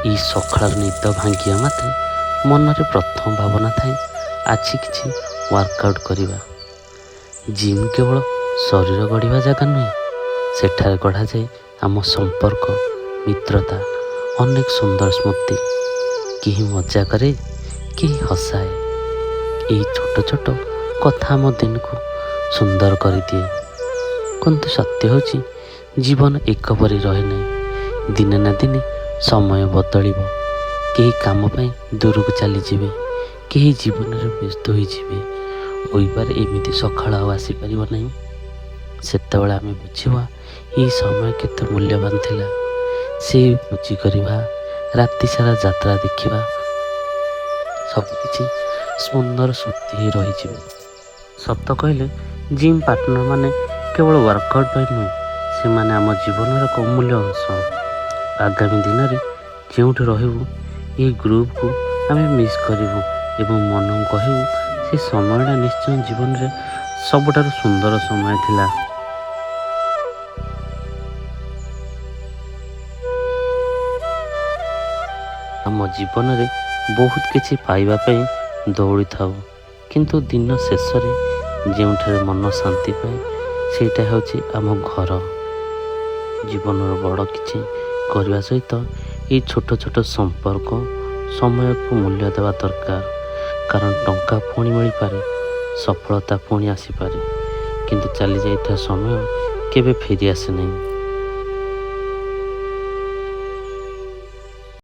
ଏଇ ସକାଳର ନିଦ ଭାଙ୍ଗିବା ମାତ୍ରେ ମନରେ ପ୍ରଥମ ଭାବନା ଥାଏ ଆଜି କିଛି ୱାର୍କଆଉଟ୍ କରିବା। ଜିମ୍ କେବଳ ଶରୀର ଗଢ଼ିବା ଜାଗା ନୁହେଁ, ସେଠାରେ ଗଢ଼ାଯାଏ ଆମ ସମ୍ପର୍କ, ମିତ୍ରତା, ଅନେକ ସୁନ୍ଦର ସ୍ମୃତି। କେହି ମଜା କରେ, କେହି ହସାଏ। ଏଇ ଛୋଟ ଛୋଟ କଥା ଆମ ଦିନକୁ ସୁନ୍ଦର କରିଦିଏ। କିନ୍ତୁ ସତ୍ୟ ହେଉଛି ଜୀବନ ଏକ ପରି ରହେ ନାହିଁ। ଦିନେ ନା ଦିନେ ସମୟ ବଦଳିବ। କେହି କାମ ପାଇଁ ଦୂରକୁ ଚାଲିଯିବେ, କେହି ଜୀବନରେ ବ୍ୟସ୍ତ ହୋଇଯିବେ। ହୋଇପାରେ ଏମିତି ସକାଳ ଆଉ ଆସିପାରିବ ନାହିଁ। ସେତେବେଳେ ଆମେ ବୁଝିବା ଏହି ସମୟ କେତେ ମୂଲ୍ୟବାନ ଥିଲା। ସେ ଭୋଜି କରିବା, ରାତି ସାରା ଯାତ୍ରା ଦେଖିବା, ସବୁକିଛି ସୁନ୍ଦର ସ୍ମୃତି ହୋଇ ରହିଯିବ। ସତ କହିଲେ ଜିମ୍ ପାର୍ଟନର ମାନେ କେବଳ ୱାର୍କଆଉଟ୍ ପାଇଁ ନୁହେଁ, ସେମାନେ ଆମ ଜୀବନର ଏକ ଅମୂଲ୍ୟ ଅଂଶ। ଆଗାମୀ ଦିନରେ ଯେଉଁଠି ରହିବୁ ଏହି ଗ୍ରୁପକୁ ଆମେ ମିସ୍ କରିବୁ ଏବଂ ମନକୁ କହିବୁ ସେ ସମୟଟା ନିଶ୍ଚୟ ଜୀବନରେ ସବୁଠାରୁ ସୁନ୍ଦର ସମୟ ଥିଲା। ଆମ ଜୀବନରେ ବହୁତ କିଛି ପାଇବା ପାଇଁ ଦୌଡ଼ିଥାଉ, କିନ୍ତୁ ଦିନ ଶେଷରେ ଯେଉଁଠାରେ ମନ ଶାନ୍ତି ପାଏ ସେଇଟା ହେଉଛି ଆମ ଘର। ଜୀବନର ବଡ଼ କିଛି କରିବା ସହିତ ଏଇ ଛୋଟ ଛୋଟ ସମ୍ପର୍କ, ସମୟକୁ ମୂଲ୍ୟ ଦେବା ଦରକାର। କାରଣ ଟଙ୍କା ପୁଣି ମିଳିପାରେ, ସଫଳତା ପୁଣି ଆସିପାରେ, କିନ୍ତୁ ଚାଲିଯାଇଥିବା ସମୟ କେବେ ଫେରି ଆସେ ନାହିଁ।